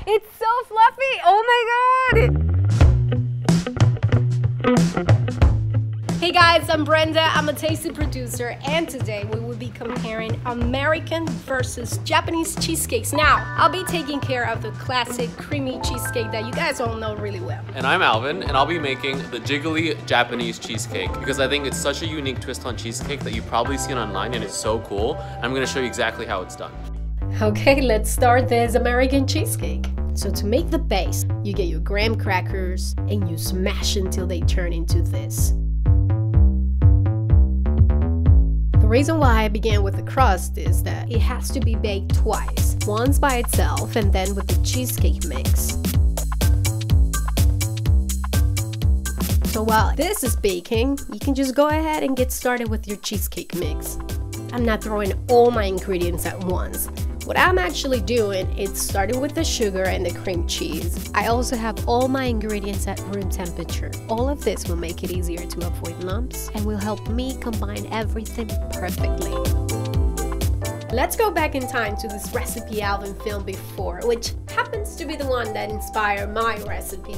It's so fluffy. Oh my God. Hey guys, I'm Brenda. I'm a tasty producer, and today we will be comparing American versus Japanese cheesecakes. Now, I'll be taking care of the classic creamy cheesecake that you guys all know really well. And I'm Alvin, and I'll be making the jiggly Japanese cheesecake because I think it's such a unique twist on cheesecake that you've probably seen online and it's so cool. I'm gonna show you exactly how it's done. Okay, let's start this American cheesecake. So to make the base, you get your graham crackers and you smash until they turn into this. The reason why I began with the crust is that it has to be baked twice, once by itself and then with the cheesecake mix. So while this is baking, you can just go ahead and get started with your cheesecake mix. I'm not throwing all my ingredients at once. What I'm actually doing is starting with the sugar and the cream cheese. I also have all my ingredients at room temperature. All of this will make it easier to avoid lumps and will help me combine everything perfectly. Let's go back in time to this recipe Alvin filmed before, which happens to be the one that inspired my recipe.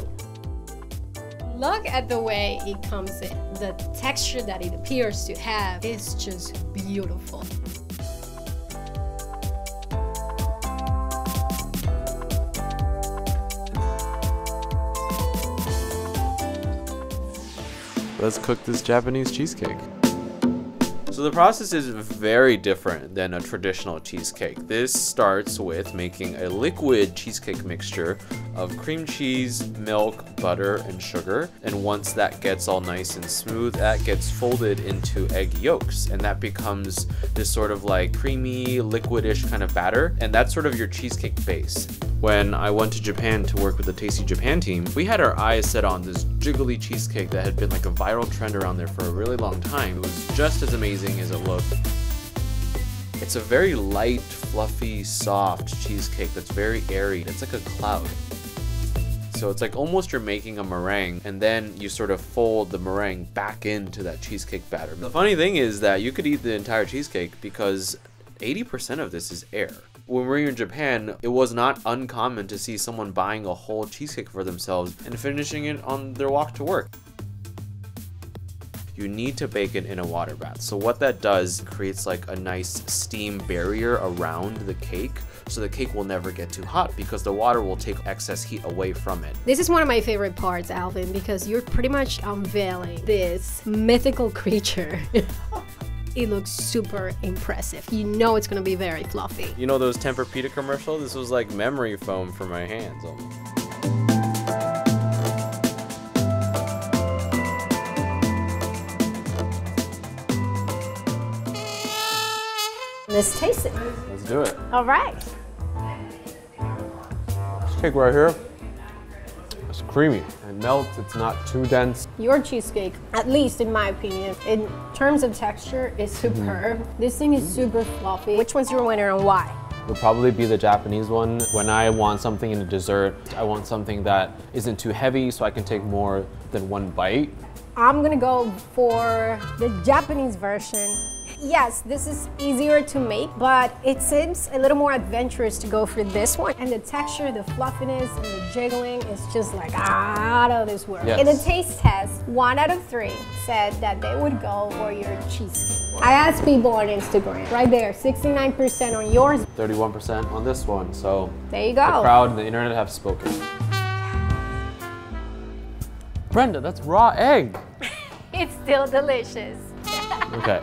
Look at the way it comes in. The texture that it appears to have is just beautiful. Let's cook this Japanese cheesecake. So the process is very different than a traditional cheesecake. This starts with making a liquid cheesecake mixture of cream cheese, milk, butter, and sugar. And once that gets all nice and smooth, that gets folded into egg yolks. And that becomes this sort of like creamy, liquidish kind of batter. And that's sort of your cheesecake base. When I went to Japan to work with the Tasty Japan team, we had our eyes set on this jiggly cheesecake that had been like a viral trend around there for a really long time. It was just as amazing as it looked. It's a very light, fluffy, soft cheesecake that's very airy. It's like a cloud. So it's like almost you're making a meringue and then you sort of fold the meringue back into that cheesecake batter. The funny thing is that you could eat the entire cheesecake because 80% of this is air. When we were in Japan, it was not uncommon to see someone buying a whole cheesecake for themselves and finishing it on their walk to work. You need to bake it in a water bath. So what that does, creates like a nice steam barrier around the cake, so the cake will never get too hot because the water will take excess heat away from it. This is one of my favorite parts, Alvin, because you're pretty much unveiling this mythical creature. It looks super impressive. You know it's gonna be very fluffy. You know those Tempur-Pedic commercials? This was like memory foam for my hands. Let's taste it. Let's do it. All right. This cake right here, it's creamy. It melts, it's not too dense. Your cheesecake, at least in my opinion, in terms of texture, is superb. This thing is super fluffy. Which one's your winner and why? Would probably be the Japanese one. When I want something in a dessert, I want something that isn't too heavy so I can take more than one bite. I'm gonna go for the Japanese version. Yes, this is easier to make, but it seems a little more adventurous to go for this one. And the texture, the fluffiness, and the jiggling is just like out of this world. Yes. In the taste test, 1 out of 3 said that they would go for your cheesecake. I asked people on Instagram, right there, 69% on yours. 31% on this one, so There you go. the crowd and the internet have spoken. Brenda, that's raw egg. It's still delicious. Okay,